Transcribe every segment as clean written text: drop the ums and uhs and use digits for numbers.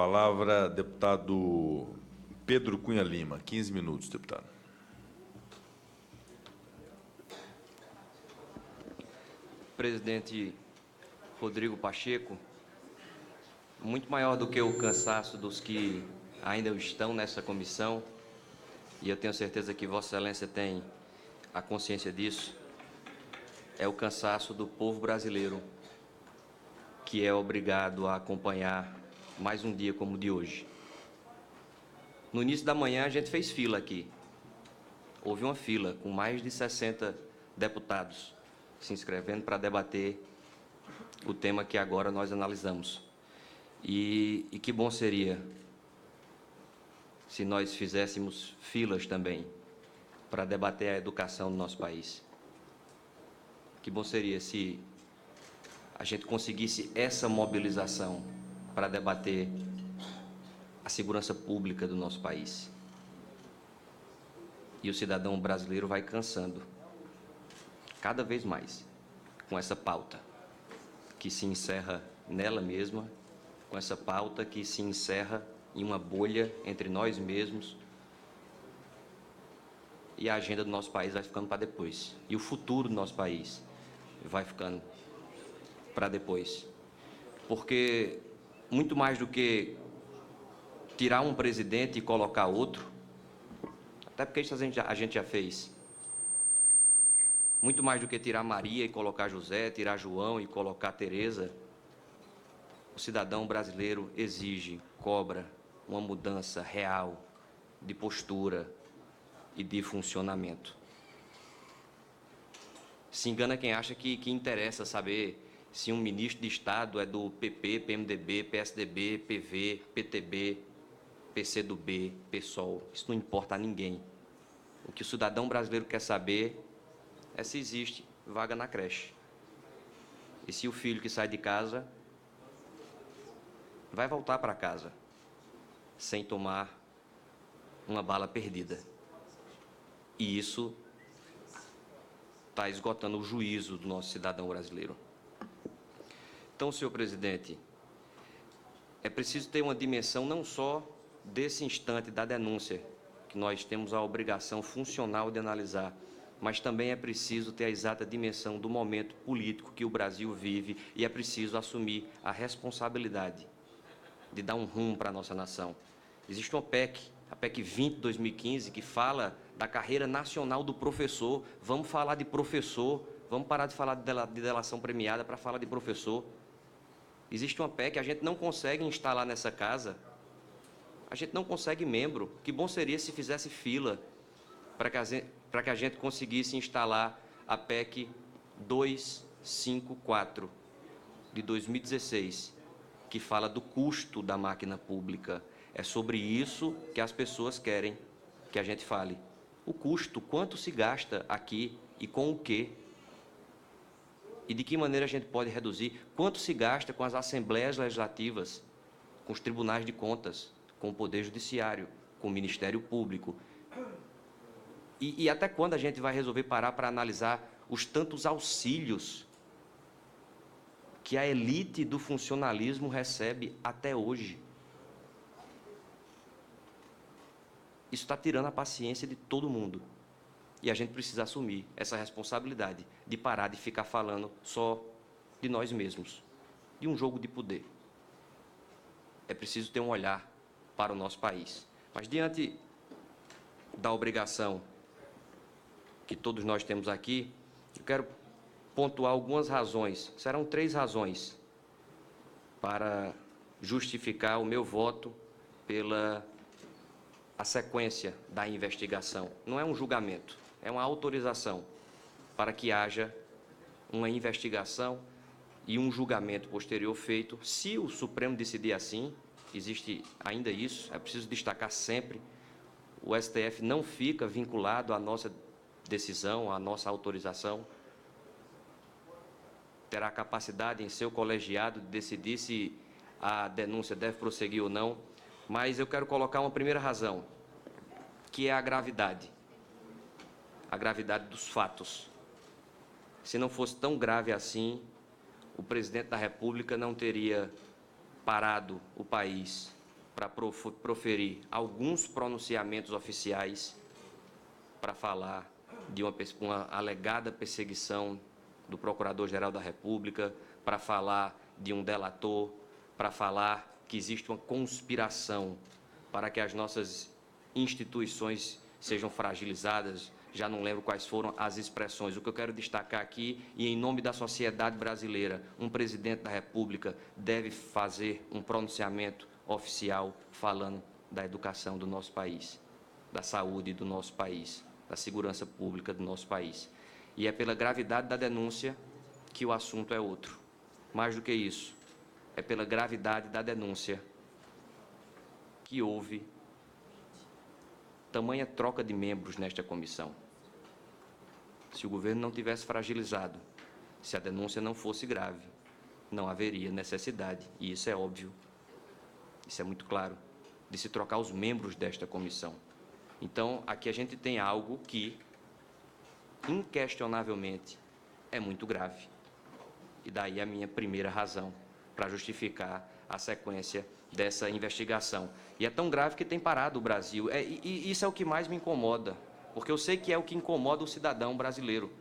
palavra, deputado Pedro Cunha Lima. 15 minutos, deputado. Presidente Rodrigo Pacheco, muito maior do que o cansaço dos que ainda estão nessa comissão, e eu tenho certeza que Vossa Excelência tem a consciência disso, é o cansaço do povo brasileiro, que é obrigado a acompanhar mais um dia como o de hoje. No início da manhã, a gente fez fila aqui. Houve uma fila com mais de 60 deputados se inscrevendo para debater o tema que agora nós analisamos. E que bom seria se nós fizéssemos filas também para debater a educação no nosso país. Que bom seria se a gente conseguisse essa mobilização para debater a segurança pública do nosso país. E o cidadão brasileiro vai cansando cada vez mais com essa pauta que se encerra nela mesma, com essa pauta que se encerra em uma bolha entre nós mesmos, e a agenda do nosso país vai ficando para depois. E o futuro do nosso país vai ficando para depois. Porque muito mais do que tirar um presidente e colocar outro, até porque isso a gente já fez, muito mais do que tirar Maria e colocar José, tirar João e colocar Teresa, o cidadão brasileiro exige, cobra uma mudança real de postura e de funcionamento. Se engana quem acha que interessa saber se um ministro de Estado é do PP, PMDB, PSDB, PV, PTB, PCdoB, PSOL. Isso não importa a ninguém. O que o cidadão brasileiro quer saber é se existe vaga na creche. E se o filho que sai de casa vai voltar para casa sem tomar uma bala perdida. E isso está esgotando o juízo do nosso cidadão brasileiro. Então, senhor presidente, é preciso ter uma dimensão não só desse instante da denúncia, que nós temos a obrigação funcional de analisar, mas também é preciso ter a exata dimensão do momento político que o Brasil vive, e é preciso assumir a responsabilidade de dar um rumo para a nossa nação. Existe uma PEC, a PEC 20 de 2015, que fala da carreira nacional do professor. Vamos falar de professor, vamos parar de falar de delação premiada para falar de professor. Existe uma PEC que a gente não consegue instalar nessa casa, a gente não consegue membro. Que bom seria se fizesse fila para que a gente conseguisse instalar a PEC 254 de 2016, que fala do custo da máquina pública. É sobre isso que as pessoas querem que a gente fale. O custo, quanto se gasta aqui e com o quê? E de que maneira a gente pode reduzir? Quanto se gasta com as assembleias legislativas, com os tribunais de contas, com o Poder Judiciário, com o Ministério Público? E até quando a gente vai resolver parar para analisar os tantos auxílios que a elite do funcionalismo recebe até hoje? Isso está tirando a paciência de todo mundo. E a gente precisa assumir essa responsabilidade de parar de ficar falando só de nós mesmos, de um jogo de poder. É preciso ter um olhar para o nosso país. Mas diante da obrigação que todos nós temos aqui, eu quero pontuar algumas razões. Serão 3 razões para justificar o meu voto pela a sequência da investigação. Não é um julgamento, é uma autorização para que haja uma investigação e um julgamento posterior feito. Se o Supremo decidir assim, existe ainda isso, é preciso destacar sempre, o STF não fica vinculado à nossa decisão, à nossa autorização. Terá capacidade em seu colegiado de decidir se a denúncia deve prosseguir ou não. Mas eu quero colocar uma primeira razão, que é a gravidade dos fatos. Se não fosse tão grave assim, o presidente da República não teria parado o país para proferir alguns pronunciamentos oficiais para falar de uma alegada perseguição do Procurador-Geral da República, para falar de um delator, para falar que existe uma conspiração para que as nossas instituições sejam fragilizadas. Já não lembro quais foram as expressões. O que eu quero destacar aqui, e em nome da sociedade brasileira, um presidente da República deve fazer um pronunciamento oficial falando da educação do nosso país, da saúde do nosso país, da segurança pública do nosso país. E é pela gravidade da denúncia que o assunto é outro. Mais do que isso, é pela gravidade da denúncia que houve tamanha troca de membros nesta comissão. Se o governo não tivesse fragilizado, se a denúncia não fosse grave, não haveria necessidade, e isso é óbvio, isso é muito claro, de se trocar os membros desta comissão. Então, aqui a gente tem algo que, inquestionavelmente, é muito grave. E daí a minha primeira razão para justificar a sequência dessa investigação. E é tão grave que tem parado o Brasil. E isso é o que mais me incomoda, porque eu sei que é o que incomoda o cidadão brasileiro.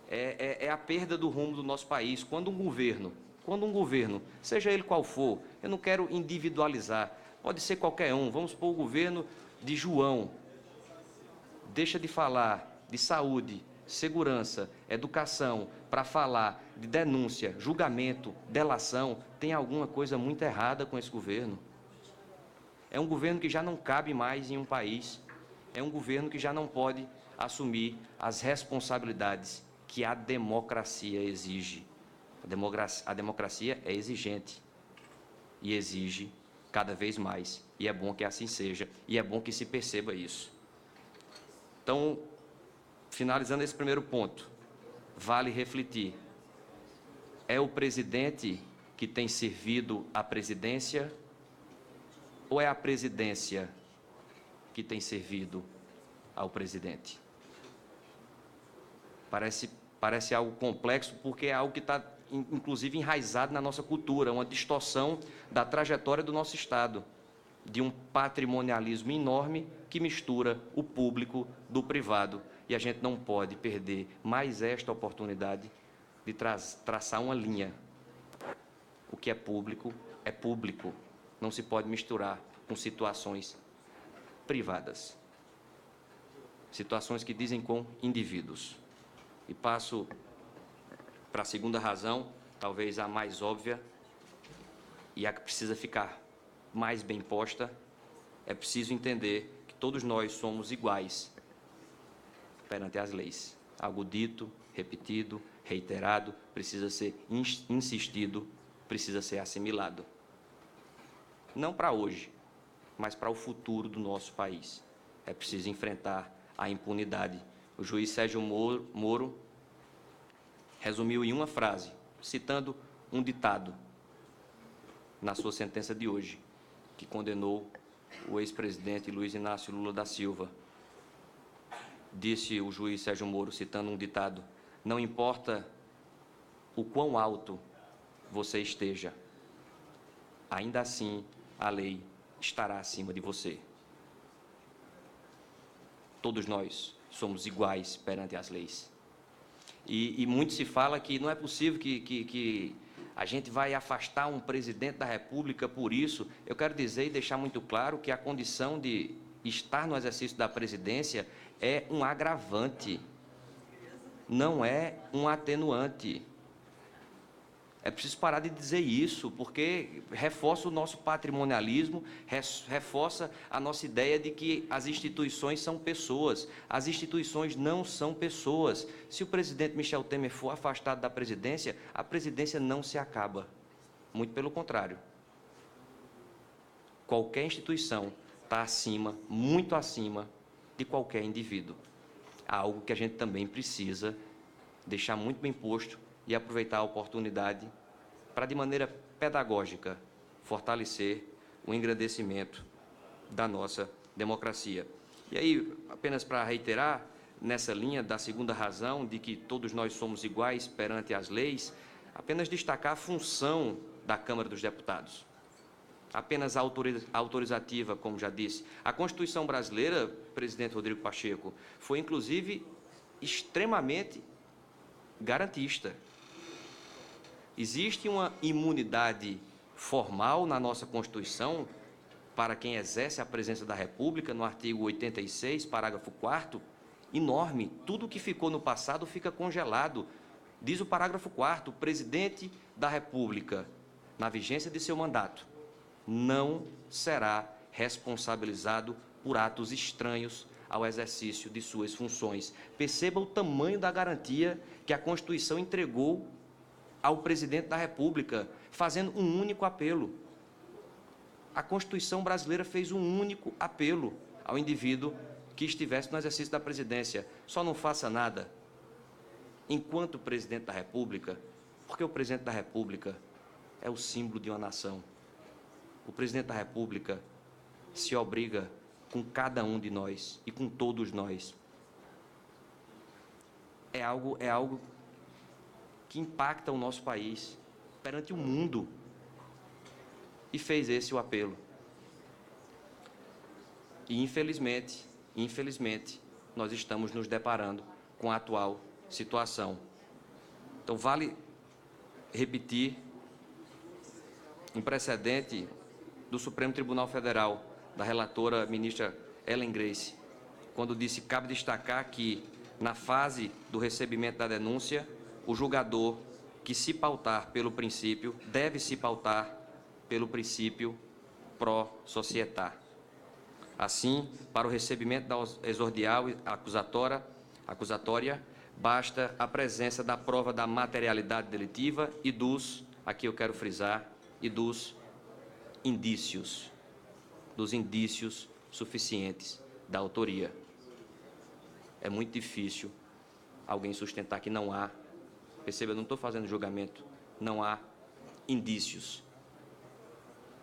É a perda do rumo do nosso país. Quando um governo, seja ele qual for, eu não quero individualizar, pode ser qualquer um, vamos supor o governo de João, deixa de falar de saúde, segurança, educação, para falar de denúncia, julgamento, delação, tem alguma coisa muito errada com esse governo. É um governo que já não cabe mais em um país, é um governo que já não pode assumir as responsabilidades que a democracia exige. A democracia é exigente e exige cada vez mais, e é bom que assim seja, e é bom que se perceba isso. Então, finalizando esse primeiro ponto, vale refletir. É o presidente que tem servido a presidência ou é a presidência que tem servido ao presidente? Parece algo complexo, porque é algo que está, inclusive, enraizado na nossa cultura, uma distorção da trajetória do nosso Estado, de um patrimonialismo enorme que mistura o público do privado. E a gente não pode perder mais esta oportunidade de traçar uma linha. O que é público, não se pode misturar com situações privadas, situações que dizem com indivíduos. E passo para a segunda razão, talvez a mais óbvia, e a que precisa ficar mais bem posta. É preciso entender que todos nós somos iguais perante as leis. Algo dito, repetido, reiterado, precisa ser insistido, precisa ser assimilado. Não para hoje, mas para o futuro do nosso país. É preciso enfrentar a impunidade. O juiz Sérgio Moro resumiu em uma frase, citando um ditado na sua sentença de hoje, que condenou o ex-presidente Luiz Inácio Lula da Silva. Disse o juiz Sérgio Moro, citando um ditado: não importa o quão alto você esteja, ainda assim a lei estará acima de você. Todos nós somos iguais perante as leis. E muito se fala que não é possível que a gente vai afastar um presidente da República por isso. Eu quero dizer e deixar muito claro que a condição de estar no exercício da presidência é um agravante, não é um atenuante. É preciso parar de dizer isso, porque reforça o nosso patrimonialismo, reforça a nossa ideia de que as instituições são pessoas. As instituições não são pessoas. Se o presidente Michel Temer for afastado da presidência, a presidência não se acaba. Muito pelo contrário. Qualquer instituição está acima, muito acima, de qualquer indivíduo. Algo que a gente também precisa deixar muito bem posto e aproveitar a oportunidade para, de maneira pedagógica, fortalecer o engrandecimento da nossa democracia. E aí, apenas para reiterar, nessa linha da segunda razão, de que todos nós somos iguais perante as leis, apenas destacar a função da Câmara dos Deputados. apenas autorizativa, como já disse. A Constituição brasileira, presidente Rodrigo Pacheco, foi, inclusive, extremamente garantista. Existe uma imunidade formal na nossa Constituição para quem exerce a presidência da República, no artigo 86, parágrafo 4º, enorme. Tudo que ficou no passado fica congelado. Diz o parágrafo 4º, o presidente da República, na vigência de seu mandato, não será responsabilizado por atos estranhos ao exercício de suas funções. Perceba o tamanho da garantia que a Constituição entregou ao presidente da República, fazendo um único apelo. A Constituição brasileira fez um único apelo ao indivíduo que estivesse no exercício da presidência: só não faça nada enquanto presidente da República, porque o presidente da República é o símbolo de uma nação. O presidente da República se obriga com cada um de nós e com todos nós. É algo que impacta o nosso país perante o mundo, e fez esse o apelo. E, infelizmente, nós estamos nos deparando com a atual situação. Então, vale repetir um precedente do Supremo Tribunal Federal, da relatora ministra Ellen Grace, quando disse: cabe destacar que, na fase do recebimento da denúncia, o julgador que se pautar pelo princípio deve se pautar pelo princípio pro società. Assim, para o recebimento da exordial acusatória, basta a presença da prova da materialidade delitiva e dos, aqui eu quero frisar, e dos indícios suficientes da autoria. É muito difícil alguém sustentar que não há, perceba, eu não estou fazendo julgamento, não há indícios.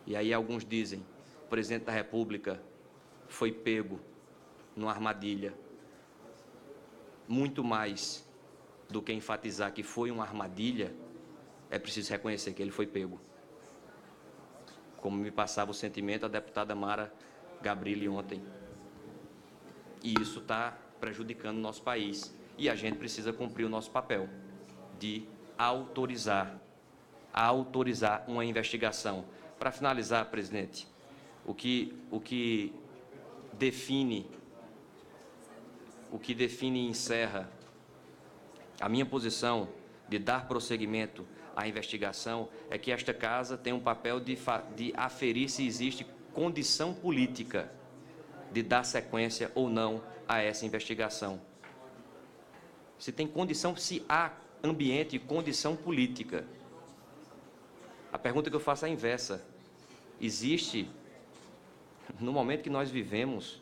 E aí alguns dizem: o presidente da República foi pego numa armadilha. Muito mais do que enfatizar que foi uma armadilha, é preciso reconhecer que ele foi pego. Como me passava o sentimento a deputada Mara Gabrilli ontem. E isso está prejudicando o nosso país. E a gente precisa cumprir o nosso papel de autorizar uma investigação. Para finalizar, presidente, o que define e encerra a minha posição de dar prosseguimento à investigação é que esta Casa tem um papel de aferir se existe condição política de dar sequência ou não a essa investigação. Se tem condição, se há ambiente e condição política. A pergunta que eu faço é a inversa. Existe, no momento que nós vivemos,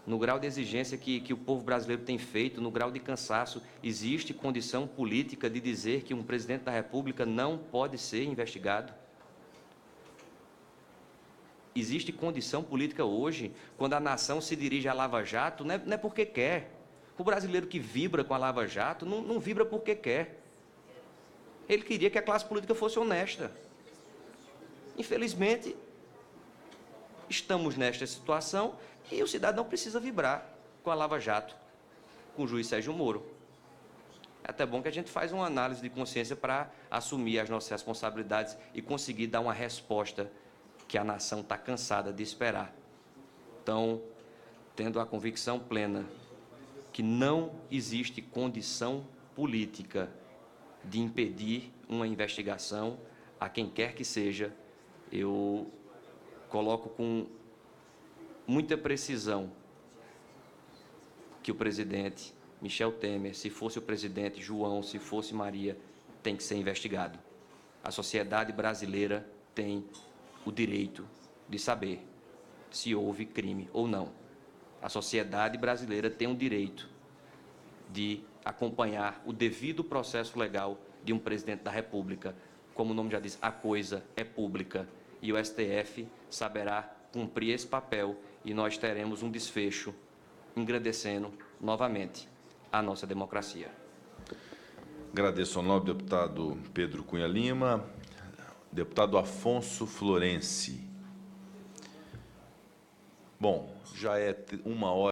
no grau de exigência que o povo brasileiro tem feito, no grau de cansaço, existe condição política de dizer que um presidente da República não pode ser investigado? Existe condição política hoje, quando a nação se dirige à Lava Jato, não é porque quer. O brasileiro que vibra com a Lava Jato não vibra porque quer. Ele queria que a classe política fosse honesta. Infelizmente, estamos nesta situação e o cidadão precisa vibrar com a Lava Jato, com o juiz Sérgio Moro. É até bom que a gente faz uma análise de consciência para assumir as nossas responsabilidades e conseguir dar uma resposta que a nação está cansada de esperar. Então, tendo a convicção plena que não existe condição política de impedir uma investigação a quem quer que seja, eu coloco com muita precisão que o presidente Michel Temer, se fosse o presidente João, se fosse Maria, tem que ser investigado. A sociedade brasileira tem o direito de saber se houve crime ou não. A sociedade brasileira tem o direito de acompanhar o devido processo legal de um presidente da República. Como o nome já diz, a coisa é pública e o STF saberá cumprir esse papel e nós teremos um desfecho engrandecendo novamente a nossa democracia. Agradeço ao nobre deputado Pedro Cunha Lima. Deputado Afonso Florenci. Bom, já é 1h